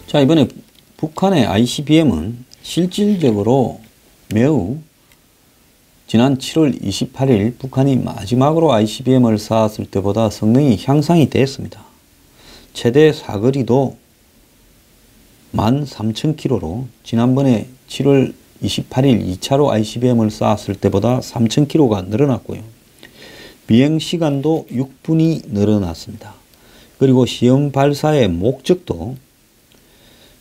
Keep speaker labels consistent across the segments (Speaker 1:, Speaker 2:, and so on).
Speaker 1: 자, 이번에 북한의 ICBM은 실질적으로 매우 지난 7월 28일 북한이 마지막으로 ICBM을 쐈을 때보다 성능이 향상이 됐습니다. 최대 사거리도 13,000km로 지난번에 7월 28일 2차로 ICBM을 쐈을 때보다 3,000km가 늘어났고요. 비행시간도 6분이 늘어났습니다. 그리고 시험 발사의 목적도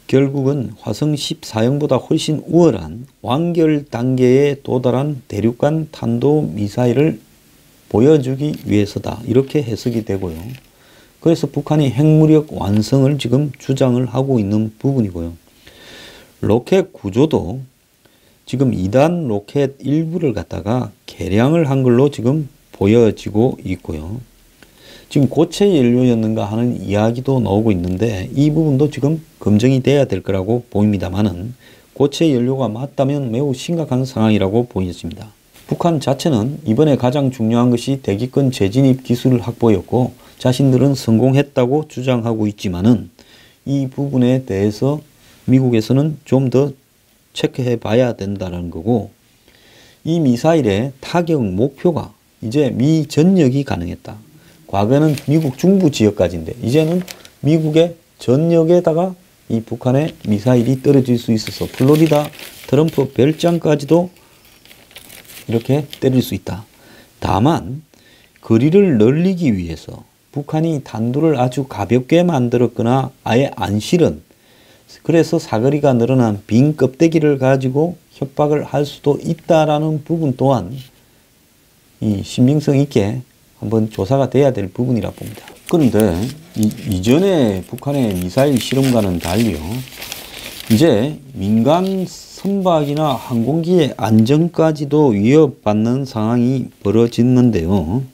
Speaker 1: 결국은 화성 14형보다 훨씬 우월한 완결 단계에 도달한 대륙간 탄도미사일을 보여주기 위해서다. 이렇게 해석이 되고요. 그래서 북한이 핵무력 완성을 지금 주장을 하고 있는 부분이고요. 로켓 구조도 지금 2단 로켓 일부를 갖다가 개량을 한 걸로 지금 보여지고 있고요. 지금 고체 연료였는가 하는 이야기도 나오고 있는데 이 부분도 지금 검증이 돼야 될 거라고 보입니다만은 고체 연료가 맞다면 매우 심각한 상황이라고 보여집니다. 북한 자체는 이번에 가장 중요한 것이 대기권 재진입 기술 확보였고 자신들은 성공했다고 주장하고 있지만은 이 부분에 대해서 미국에서는 좀 더 체크해 봐야 된다는 거고, 이 미사일의 타격 목표가 이제 미 전역이 가능했다. 과거는 미국 중부 지역까지인데 이제는 미국의 전역에다가 이 북한의 미사일이 떨어질 수 있어서 플로리다 트럼프 별장까지도 이렇게 때릴 수 있다. 다만 거리를 늘리기 위해서 북한이 단두를 아주 가볍게 만들었거나 아예 안 실은, 그래서 사거리가 늘어난 빈 껍데기를 가지고 협박을 할 수도 있다라는 부분 또한 이 신빙성 있게 한번 조사가 돼야 될 부분이라 봅니다. 그런데 이전에 북한의 미사일 실험과는 달리요, 이제 민간 선박이나 항공기의 안전까지도 위협받는 상황이 벌어졌는데요.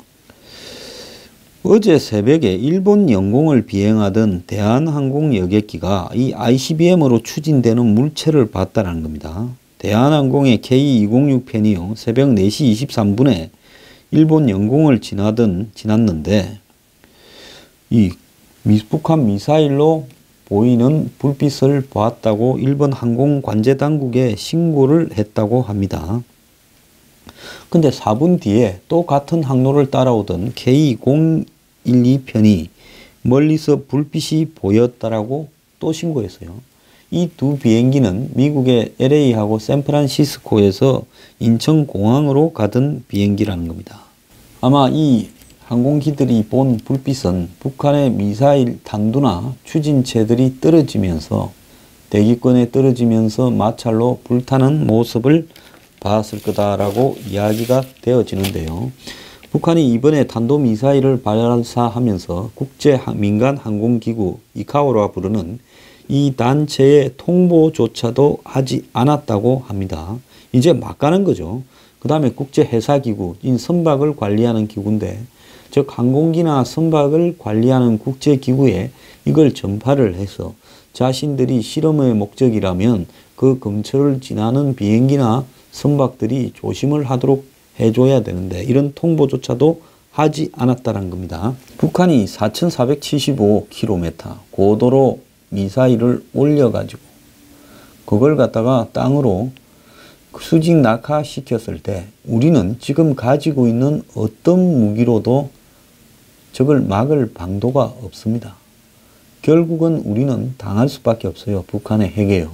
Speaker 1: 어제 새벽에 일본 영공을 비행하던 대한항공 여객기가 이 ICBM으로 추진되는 물체를 봤다는 겁니다. 대한항공의 K206편이요, 새벽 4시 23분에 일본 영공을 지났는데 이 북한 미사일로 보이는 불빛을 보았다고 일본 항공 관제 당국에 신고를 했다고 합니다. 근데 4분 뒤에 또 같은 항로를 따라오던 K012편이 멀리서 불빛이 보였다라고 또 신고했어요. 이 두 비행기는 미국의 LA하고 샌프란시스코에서 인천공항으로 가던 비행기라는 겁니다. 아마 이 항공기들이 본 불빛은 북한의 미사일 탄두나 추진체들이 떨어지면서 대기권에 떨어지면서 마찰로 불타는 모습을 봤을 거다라고 이야기가 되어지는데요. 북한이 이번에 탄도미사일을 발사하면서 국제 민간 항공기구 이카오라 부르는 이 단체의 통보조차도 하지 않았다고 합니다. 이제 막 가는 거죠. 그 다음에 국제해사기구, 이 선박을 관리하는 기구인데, 즉 항공기나 선박을 관리하는 국제기구에 이걸 전파를 해서 자신들이 실험의 목적이라면 그 근처를 지나는 비행기나 선박들이 조심을 하도록 해줘야 되는데 이런 통보조차도 하지 않았다는 겁니다. 북한이 4,475km 고도로 미사일을 올려가지고 그걸 갖다가 땅으로 수직 낙하시켰을 때 우리는 지금 가지고 있는 어떤 무기로도 적을 막을 방도가 없습니다. 결국은 우리는 당할 수밖에 없어요. 북한의 핵에요.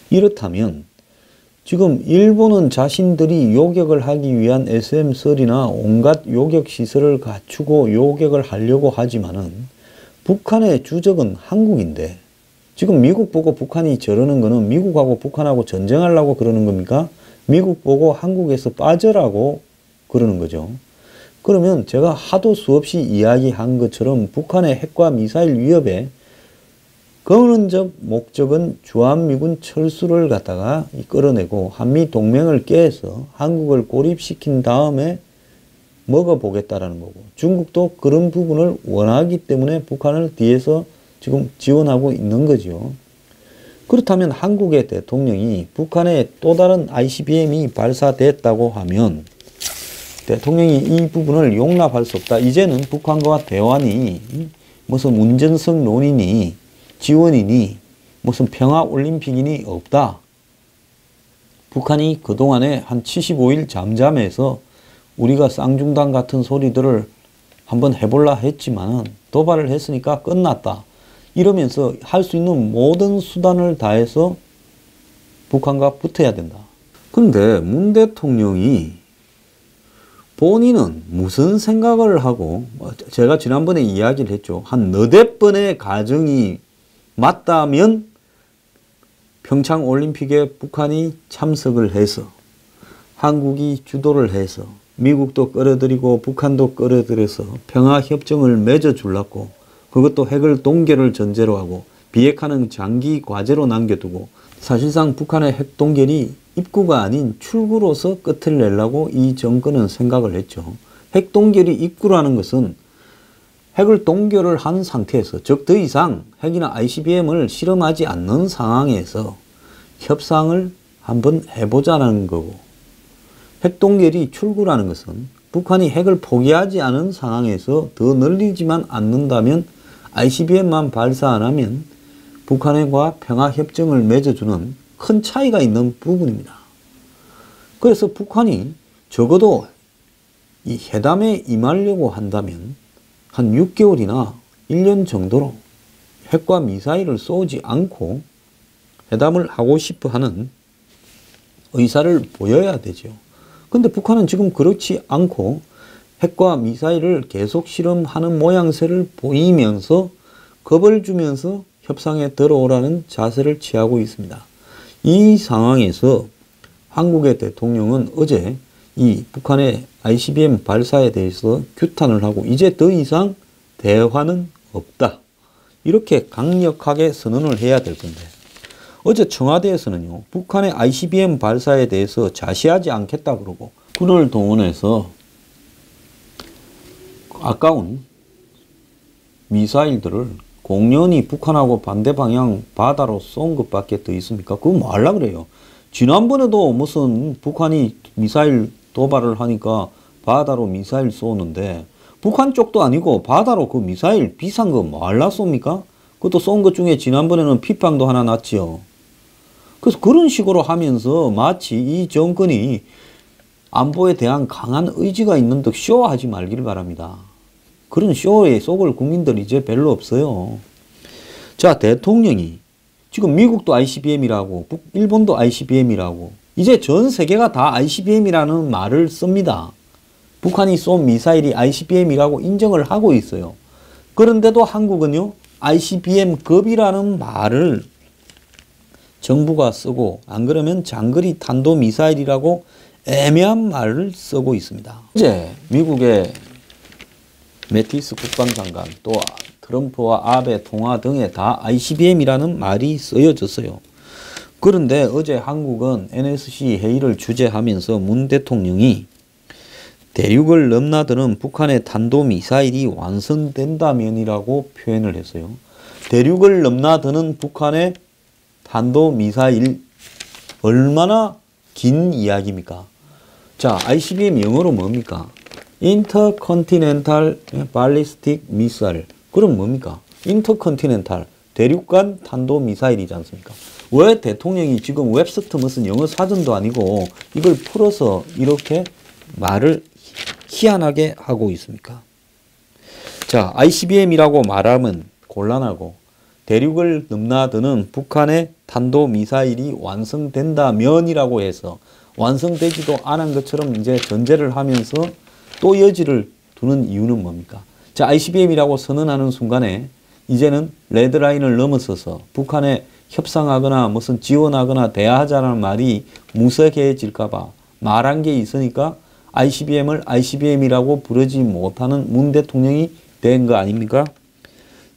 Speaker 1: 이렇다면 지금 일본은 자신들이 요격을 하기 위한 SM-30이나 온갖 요격 시설을 갖추고 요격을 하려고 하지만은 북한의 주적은 한국인데, 지금 미국 보고 북한이 저러는 거는 미국하고 북한하고 전쟁하려고 그러는 겁니까? 미국 보고 한국에서 빠져라고 그러는 거죠. 그러면 제가 하도 수없이 이야기한 것처럼 북한의 핵과 미사일 위협에 근원적 목적은 주한미군 철수를 갖다가 끌어내고 한미 동맹을 깨서 한국을 고립시킨 다음에 먹어보겠다라는 거고, 중국도 그런 부분을 원하기 때문에 북한을 뒤에서 지금 지원하고 있는 거죠. 그렇다면 한국의 대통령이 북한에 또 다른 ICBM이 발사됐다고 하면 대통령이 이 부분을 용납할 수 없다. 이제는 북한과 대화니 무슨 운전석 논의니 지원이니 무슨 평화올림픽이니 없다. 북한이 그동안에 한 75일 잠잠해서 우리가 쌍중단 같은 소리들을 한번 해볼라 했지만 도발을 했으니까 끝났다. 이러면서 할 수 있는 모든 수단을 다해서 북한과 붙어야 된다. 그런데 문 대통령이 본인은 무슨 생각을 하고, 제가 지난번에 이야기를 했죠. 한 너댓 번의 가정이 맞다면 평창올림픽에 북한이 참석을 해서 한국이 주도를 해서 미국도 끌어들이고 북한도 끌어들여서 평화협정을 맺어주려고, 그것도 핵을 동결을 전제로 하고 비핵화는 장기 과제로 남겨두고, 사실상 북한의 핵 동결이 입구가 아닌 출구로서 끝을 내려고 이 정권은 생각을 했죠. 핵 동결이 입구라는 것은 핵을 동결을 한 상태에서, 즉 더 이상 핵이나 ICBM을 실험하지 않는 상황에서 협상을 한번 해보자는 거고, 핵 동결이 출구라는 것은 북한이 핵을 포기하지 않은 상황에서 더 늘리지만 않는다면, ICBM만 발사 안 하면 북한과 평화협정을 맺어주는 큰 차이가 있는 부분입니다. 그래서 북한이 적어도 이 회담에 임하려고 한다면 한 6개월이나 1년 정도로 핵과 미사일을 쏘지 않고 회담을 하고 싶어 하는 의사를 보여야 되죠. 근데 북한은 지금 그렇지 않고 핵과 미사일을 계속 실험하는 모양새를 보이면서 겁을 주면서 협상에 들어오라는 자세를 취하고 있습니다. 이 상황에서 한국의 대통령은 어제 이 북한의 ICBM 발사에 대해서 규탄을 하고 이제 더 이상 대화는 없다. 이렇게 강력하게 선언을 해야 될 건데, 어제 청와대에서는요, 북한의 ICBM 발사에 대해서 자시하지 않겠다 그러고 군을 동원해서 아까운 미사일들을 공연히 북한하고 반대 방향 바다로 쏜 것밖에 더 있습니까? 그거 뭐 하려고 그래요? 지난번에도 무슨 북한이 미사일 도발을 하니까 바다로 미사일 쏘는데, 북한 쪽도 아니고 바다로 그 미사일 비싼 거 뭐 하려 쏩니까? 그것도 쏜 것 중에 지난번에는 핏방도 하나 났지요. 그래서 그런 식으로 하면서 마치 이 정권이 안보에 대한 강한 의지가 있는 듯 쇼하지 말기를 바랍니다. 그런 쇼에 속을 국민들이 이제 별로 없어요. 자, 대통령이 지금 미국도 ICBM이라고, 일본도 ICBM이라고, 이제 전 세계가 다 ICBM이라는 말을 씁니다. 북한이 쏜 미사일이 ICBM이라고 인정을 하고 있어요. 그런데도 한국은요, ICBM급이라는 말을 정부가 쓰고, 안 그러면 장거리 탄도미사일이라고 애매한 말을 쓰고 있습니다. 이제 미국의 매티스 국방장관, 또 트럼프와 아베 통화 등에 다 ICBM이라는 말이 쓰여졌어요. 그런데 어제 한국은 NSC 회의를 주재하면서 문 대통령이 대륙을 넘나드는 북한의 탄도미사일이 완성된다면이라고 표현을 했어요. 대륙을 넘나드는 북한의 탄도미사일, 얼마나 긴 이야기입니까? 자, ICBM 영어로 뭡니까? Intercontinental Ballistic Missile. 그럼 뭡니까? Intercontinental, 대륙 간 탄도미사일이지 않습니까? 왜 대통령이 지금 웹스터 무슨 영어 사전도 아니고 이걸 풀어서 이렇게 말을 희한하게 하고 있습니까? 자, ICBM이라고 말하면 곤란하고, 대륙을 넘나드는 북한의 탄도미사일이 완성된다면이라고 해서 완성되지도 않은 것처럼 이제 전제를 하면서 또 여지를 두는 이유는 뭡니까? 자, ICBM이라고 선언하는 순간에 이제는 레드라인을 넘어서서 북한에 협상하거나 무슨 지원하거나 대화하자는 말이 무색해질까봐 말한 게 있으니까 ICBM을 ICBM이라고 부르지 못하는 문 대통령이 된 거 아닙니까?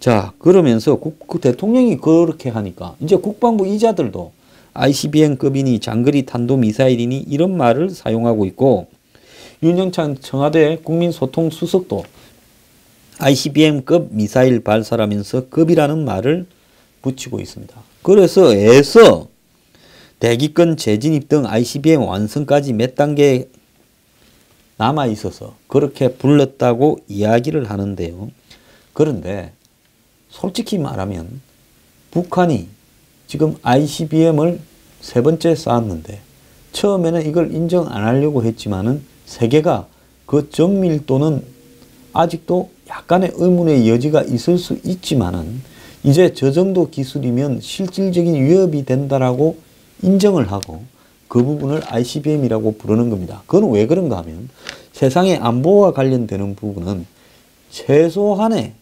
Speaker 1: 자, 그러면서 그 대통령이 그렇게 하니까 이제 국방부 이자들도 ICBM급이니 장거리 탄도미사일이니 이런 말을 사용하고 있고, 윤영찬 청와대 국민소통수석도 ICBM급 미사일 발사라면서 급이라는 말을 붙이고 있습니다. 그래서 애써 대기권 재진입 등 ICBM 완성까지 몇 단계 남아 있어서 그렇게 불렀다고 이야기를 하는데요. 그런데 솔직히 말하면 북한이 지금 ICBM을 세 번째 쌓았는데 처음에는 이걸 인정 안 하려고 했지만은 세계가 그 정밀도는 아직도 약간의 의문의 여지가 있을 수 있지만은 이제 저 정도 기술이면 실질적인 위협이 된다라고 인정을 하고 그 부분을 ICBM이라고 부르는 겁니다. 그건 왜 그런가 하면 세상의 안보와 관련되는 부분은 최소한의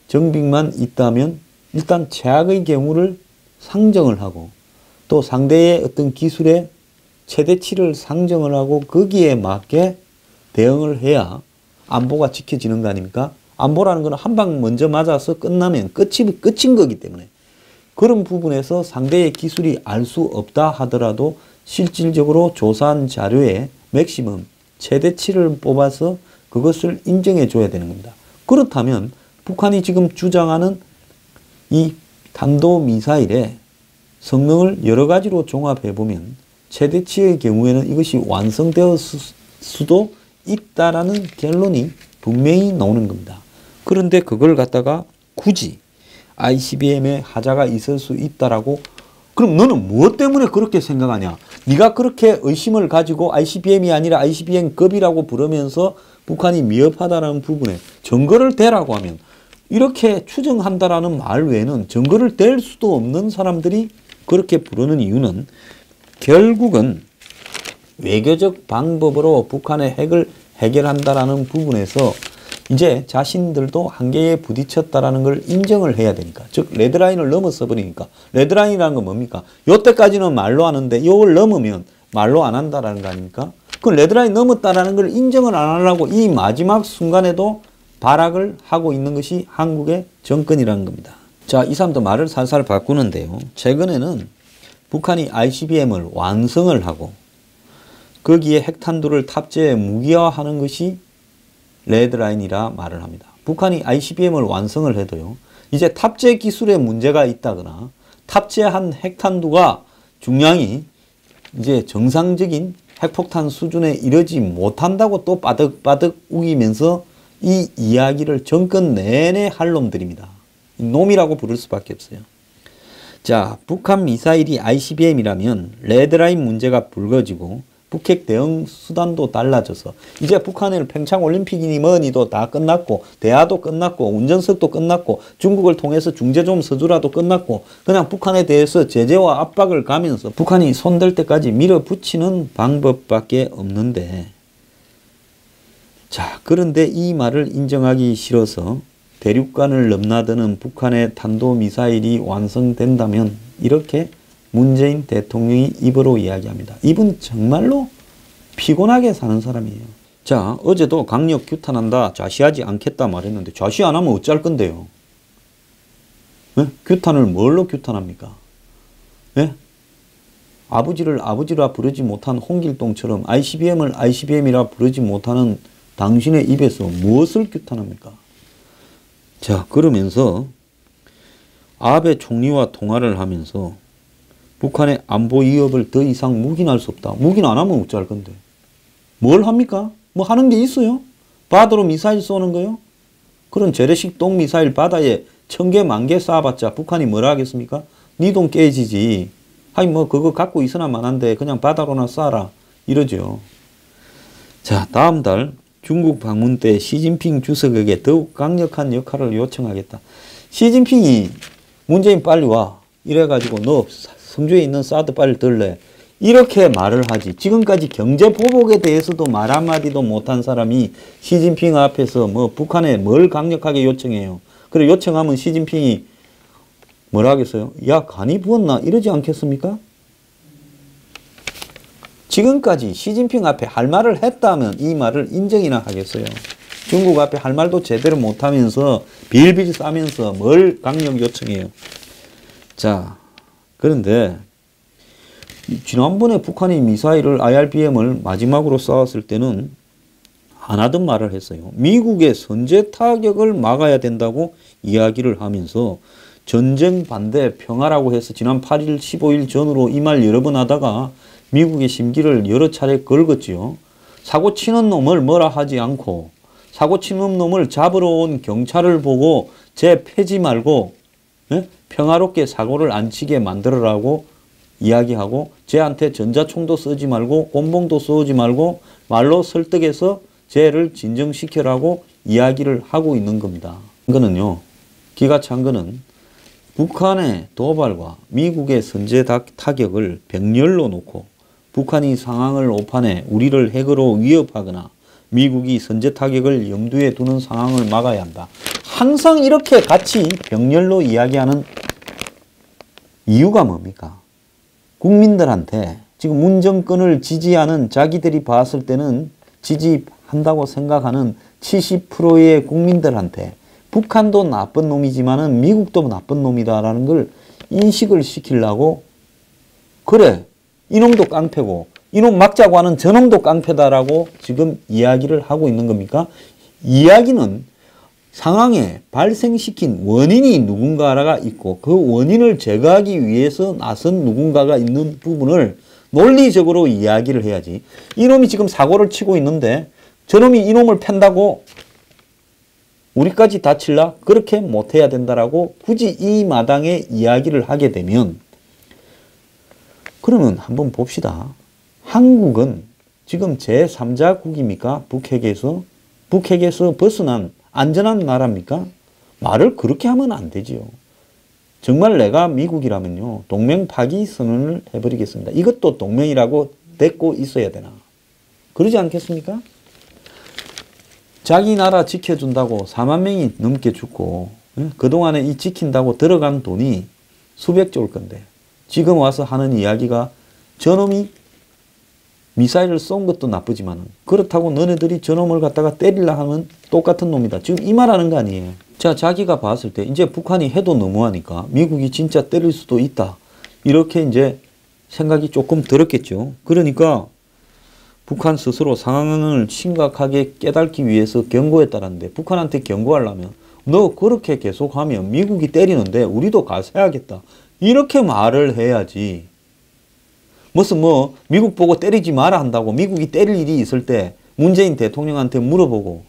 Speaker 1: 정빙만 있다면 일단 최악의 경우를 상정을 하고 또 상대의 어떤 기술의 최대치를 상정을 하고 거기에 맞게 대응을 해야 안보가 지켜지는 거 아닙니까? 안보라는 건 한 방 먼저 맞아서 끝나면 끝인 거기 때문에 그런 부분에서 상대의 기술이 알 수 없다 하더라도 실질적으로 조사한 자료에 맥시멈 최대치를 뽑아서 그것을 인정해 줘야 되는 겁니다. 그렇다면 북한이 지금 주장하는 이 탄도미사일의 성능을 여러 가지로 종합해 보면 최대치의 경우에는 이것이 완성되었을 수도 있다라는 결론이 분명히 나오는 겁니다. 그런데 그걸 갖다가 굳이 ICBM에 하자가 있을 수 있다라고 그럼 너는 무엇 때문에 그렇게 생각하냐? 네가 그렇게 의심을 가지고 ICBM이 아니라 ICBM급이라고 부르면서 북한이 미흡하다는 부분에 증거를 대라고 하면 이렇게 추정한다라는 말 외에는 증거를 댈 수도 없는 사람들이 그렇게 부르는 이유는 결국은 외교적 방법으로 북한의 핵을 해결한다라는 부분에서 이제 자신들도 한계에 부딪혔다라는 걸 인정을 해야 되니까. 즉 레드라인을 넘어서 버리니까. 레드라인이라는 건 뭡니까? 요때까지는 말로 하는데 요걸 넘으면 말로 안 한다라는 거 아닙니까? 그 레드라인 넘었다라는 걸 인정을 안 하려고 이 마지막 순간에도 발악을 하고 있는 것이 한국의 정권이라는 겁니다. 자, 이 사람도 말을 살살 바꾸는데요. 최근에는 북한이 ICBM을 완성을 하고 거기에 핵탄두를 탑재해 무기화하는 것이 레드라인이라 말을 합니다. 북한이 ICBM을 완성을 해도요. 이제 탑재 기술에 문제가 있다거나 탑재한 핵탄두가 중량이 이제 정상적인 핵폭탄 수준에 이르지 못한다고 또 바득바득 우기면서 이 이야기를 정권 내내 할 놈들입니다. 놈이라고 부를 수밖에 없어요. 자, 북한 미사일이 ICBM이라면 레드라인 문제가 불거지고 북핵 대응 수단도 달라져서 이제 북한의 평창올림픽이니 뭐니도 다 끝났고 대화도 끝났고 운전석도 끝났고 중국을 통해서 중재 좀 서주라도 끝났고 그냥 북한에 대해서 제재와 압박을 가면서 북한이 손댈 때까지 밀어붙이는 방법밖에 없는데 자, 그런데 이 말을 인정하기 싫어서 대륙간을 넘나드는 북한의 탄도미사일이 완성된다면 이렇게 문재인 대통령이 입으로 이야기합니다. 이분 정말로 피곤하게 사는 사람이에요. 자, 어제도 강력 규탄한다, 좌시하지 않겠다 말했는데 좌시 안 하면 어쩔 건데요. 네? 규탄을 뭘로 규탄합니까? 네? 아버지를 아버지라 부르지 못한 홍길동처럼 ICBM을 ICBM이라 부르지 못하는 당신의 입에서 무엇을 규탄합니까? 자, 그러면서 아베 총리와 통화를 하면서 북한의 안보 위협을 더 이상 묵인할 수 없다. 묵인 안 하면 어찌할 건데. 뭘 합니까? 뭐 하는 게 있어요? 바다로 미사일 쏘는 거요? 그런 재래식 똥 미사일 바다에 1000개, 10,000개 쏴봤자 북한이 뭐라 하겠습니까? 니 돈 깨지지. 하긴 뭐 그거 갖고 있으나 마난데 그냥 바다로나 쏴라. 이러죠. 자, 다음 달 중국 방문 때 시진핑 주석에게 더욱 강력한 역할을 요청하겠다. 시진핑이 문재인 빨리 와. 이래가지고 너 성주에 있는 사드 빨리 들래. 이렇게 말을 하지. 지금까지 경제 보복에 대해서도 말 한마디도 못한 사람이 시진핑 앞에서 뭐 북한에 뭘 강력하게 요청해요. 그래 요청하면 시진핑이 뭐라 하겠어요? 야 간이 부었나? 이러지 않겠습니까? 지금까지 시진핑 앞에 할 말을 했다면 이 말을 인정이나 하겠어요. 중국 앞에 할 말도 제대로 못하면서 빌빌 싸면서 뭘 강력 요청해요. 자, 그런데 지난번에 북한이 미사일을 IRBM을 마지막으로 쏘았을 때는 안 하던 말을 했어요. 미국의 선제 타격을 막아야 된다고 이야기를 하면서 전쟁 반대 평화라고 해서 지난 8일 15일 전후로 이 말 여러 번 하다가 미국의 심기를 여러 차례 긁었지요. 사고 치는 놈을 뭐라 하지 않고 사고 치는 놈을 잡으러 온 경찰을 보고 쟤 패지 말고 평화롭게 사고를 안 치게 만들어라고 이야기하고 쟤한테 전자총도 쓰지 말고 곤봉도 쏘지 말고 말로 설득해서 쟤를 진정시켜라고 이야기를 하고 있는 겁니다. 이거는요. 기가 찬 거는 북한의 도발과 미국의 선제 타격을 병렬로 놓고 북한이 상황을 오판해 우리를 핵으로 위협하거나 미국이 선제 타격을 염두에 두는 상황을 막아야 한다. 항상 이렇게 같이 병렬로 이야기하는 이유가 뭡니까? 국민들한테 지금 문정권을 지지하는 자기들이 봤을 때는 지지한다고 생각하는 70%의 국민들한테 북한도 나쁜 놈이지만은 미국도 나쁜 놈이다라는 걸 인식을 시키려고 그래 이놈도 깡패고 이놈 막자고 하는 저놈도 깡패다라고 지금 이야기를 하고 있는 겁니까? 이야기는 상황에 발생시킨 원인이 누군가가 있고 그 원인을 제거하기 위해서 나선 누군가가 있는 부분을 논리적으로 이야기를 해야지. 이놈이 지금 사고를 치고 있는데 저놈이 이놈을 팬다고 우리까지 다칠라? 그렇게 못해야 된다라고 굳이 이 마당에 이야기를 하게 되면 그러면 한번 봅시다. 한국은 지금 제3자국입니까? 북핵에서 벗어난 안전한 나라입니까? 말을 그렇게 하면 안 되지요. 정말 내가 미국이라면요. 동맹 파기 선언을 해버리겠습니다. 이것도 동맹이라고 댔고 있어야 되나? 그러지 않겠습니까? 자기 나라 지켜준다고 4만 명이 넘게 죽고 그동안에 이 지킨다고 들어간 돈이 수백조일 건데 지금 와서 하는 이야기가 저놈이 미사일을 쏜 것도 나쁘지만 그렇다고 너네들이 저놈을 갖다가 때리려 하면 똑같은 놈이다. 지금 이 말하는 거 아니에요. 자, 자기가 봤을 때 이제 북한이 해도 너무하니까 미국이 진짜 때릴 수도 있다. 이렇게 이제 생각이 조금 들었겠죠. 그러니까 북한 스스로 상황을 심각하게 깨닫기 위해서 경고했다는데 북한한테 경고하려면 너 그렇게 계속하면 미국이 때리는데 우리도 가서 해야겠다. 이렇게 말을 해야지. 무슨 미국 보고 때리지 마라 한다고 미국이 때릴 일이 있을 때 문재인 대통령한테 물어보고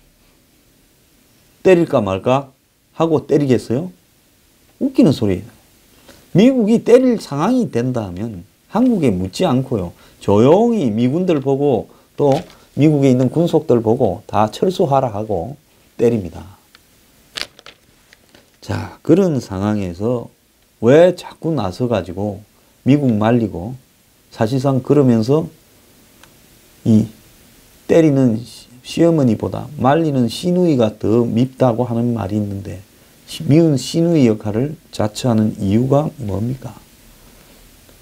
Speaker 1: 때릴까 말까 하고 때리겠어요? 웃기는 소리예요. 미국이 때릴 상황이 된다 하면 한국에 묻지 않고요. 조용히 미군들 보고 또 미국에 있는 군속들 보고 다 철수하라 하고 때립니다. 자, 그런 상황에서 왜 자꾸 나서가지고 미국 말리고 사실상 그러면서 이 때리는 시어머니보다 말리는 시누이가 더 밉다고 하는 말이 있는데 미운 시누이 역할을 자처하는 이유가 뭡니까?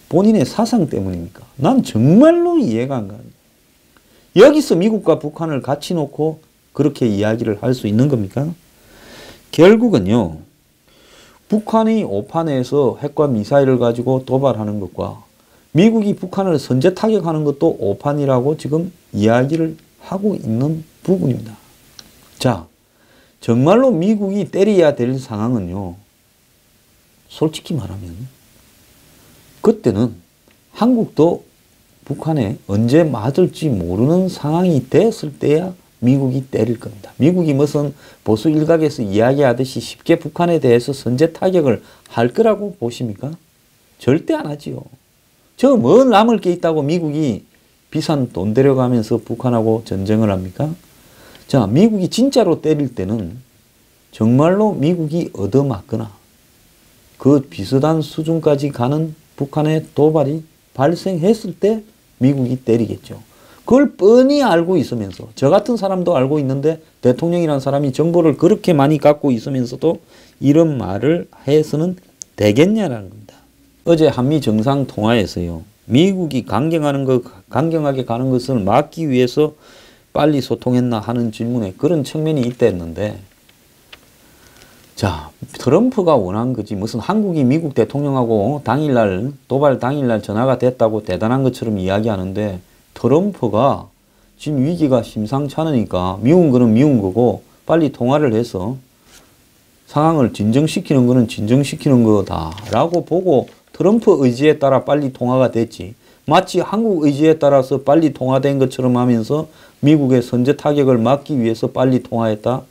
Speaker 1: 본인의 사상 때문입니까? 난 정말로 이해가 안 가요. 여기서 미국과 북한을 같이 놓고 그렇게 이야기를 할 수 있는 겁니까? 결국은요. 북한이 오판에서 핵과 미사일을 가지고 도발하는 것과 미국이 북한을 선제 타격하는 것도 오판이라고 지금 이야기를 하고 있는 부분입니다. 자, 정말로 미국이 때려야 될 상황은요. 솔직히 말하면 그때는 한국도 북한에 언제 맞을지 모르는 상황이 됐을 때야 미국이 때릴 겁니다. 미국이 무슨 보수 일각에서 이야기하듯이 쉽게 북한에 대해서 선제 타격을 할 거라고 보십니까? 절대 안 하지요. 저 뭐 남을 게 있다고 미국이 비싼 돈 데려가면서 북한하고 전쟁을 합니까? 자, 미국이 진짜로 때릴 때는 정말로 미국이 얻어맞거나 그 비슷한 수준까지 가는 북한의 도발이 발생했을 때 미국이 때리겠죠. 그걸 뻔히 알고 있으면서 저 같은 사람도 알고 있는데 대통령이라는 사람이 정보를 그렇게 많이 갖고 있으면서도 이런 말을 해서는 되겠냐라는 겁니다. 어제 한미 정상통화에서요. 미국이 강경하게 가는 것을 막기 위해서 빨리 소통했나 하는 질문에 그런 측면이 있다 했는데 자, 트럼프가 원한 거지 무슨 한국이 미국 대통령하고 당일날 도발 당일날 전화가 됐다고 대단한 것처럼 이야기하는데 트럼프가 지금 위기가 심상치 않으니까 미운 거는 미운 거고 빨리 통화를 해서 상황을 진정시키는 거는 진정시키는 거다라고 보고 트럼프 의지에 따라 빨리 통화가 됐지. 마치 한국 의지에 따라서 빨리 통화된 것처럼 하면서 미국의 선제 타격을 막기 위해서 빨리 통화했다.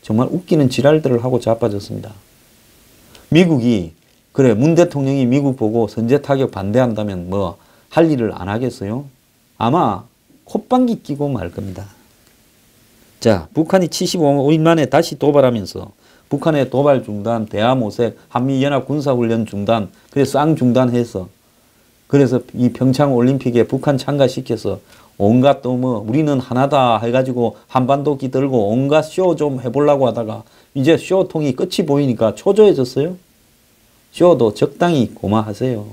Speaker 1: 정말 웃기는 지랄들을 하고 자빠졌습니다. 미국이 그래, 문 대통령이 미국 보고 선제 타격 반대한다면 뭐 할 일을 안 하겠어요? 아마 콧방귀 끼고 말 겁니다. 자, 북한이 75일 만에 다시 도발하면서 북한의 도발 중단, 대화 모색, 한미연합 군사훈련 중단, 그래서 쌍 중단해서 그래서 이 평창 올림픽에 북한 참가시켜서 온갖 또 뭐 우리는 하나다 해가지고 한반도기 들고 온갖 쇼 좀 해보려고 하다가 이제 쇼통이 끝이 보이니까 초조해졌어요. 쇼도 적당히 고마하세요.